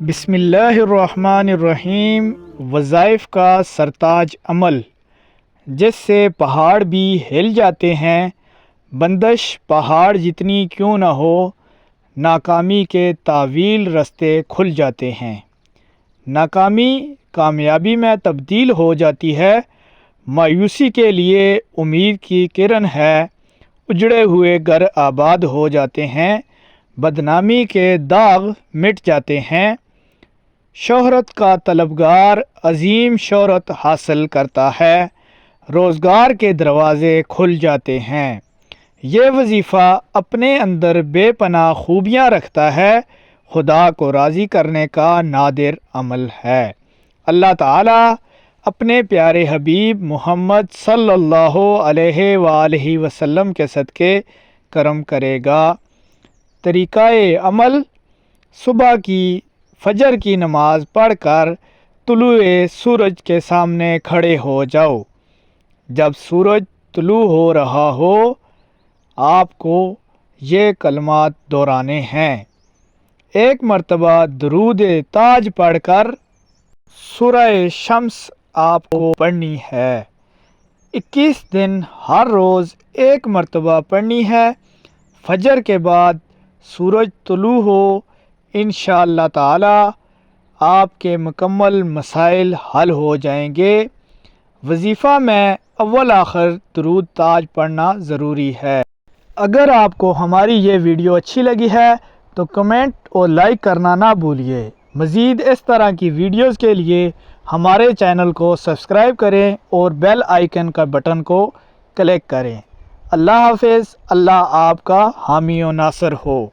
بسم اللہ الرحمن الرحیم۔ وظائف کا سرتاج عمل، جس سے پہاڑ بھی ہل جاتے ہیں، بندش پہاڑ جتنی کیوں نہ ہو، ناکامی کے طویل رستے کھل جاتے ہیں۔ ناکامی کامیابی میں تبدیل ہو جاتی ہے، مایوسی کے لیے امید کی کرن ہے، اجڑے ہوئے گھر آباد ہو جاتے ہیں، بدنامی کے داغ مٹ جاتے ہیں۔ شہرت کا طلبگار عظیم شہرت حاصل کرتا ہے، روزگار کے دروازے کھل جاتے ہیں۔ یہ وظیفہ اپنے اندر بے پناہ خوبیاں رکھتا ہے، خدا کو راضی کرنے کا نادر عمل ہے۔ اللہ تعالیٰ اپنے پیارے حبیب محمد صلی اللہ علیہ وآلہ وسلم کے صدقے کرم کرے گا۔ طریقہ عمل: صبح کی فجر کی نماز پڑھ کر طلوع سورج کے سامنے کھڑے ہو جاؤ۔ جب سورج طلوع ہو رہا ہو، آپ کو یہ کلمات دہرانے ہیں۔ ایک مرتبہ درود تاج پڑھ کر سورہ شمس آپ کو پڑھنی ہے۔ 21 دن ہر روز ایک مرتبہ پڑھنی ہے۔ فجر کے بعد سورج طلوع ہو، انشاءاللہ تعالی آپ کے مکمل مسائل حل ہو جائیں گے۔ وظیفہ میں اول آخر درود تاج پڑھنا ضروری ہے۔ اگر آپ کو ہماری یہ ویڈیو اچھی لگی ہے تو کمنٹ اور لائک کرنا نہ بھولیے۔ مزید اس طرح کی ویڈیوز کے لیے ہمارے چینل کو سبسکرائب کریں اور بیل آئیکن کا بٹن کو کلک کریں۔ اللہ حافظ۔ اللہ آپ کا حامی و ناصر ہو۔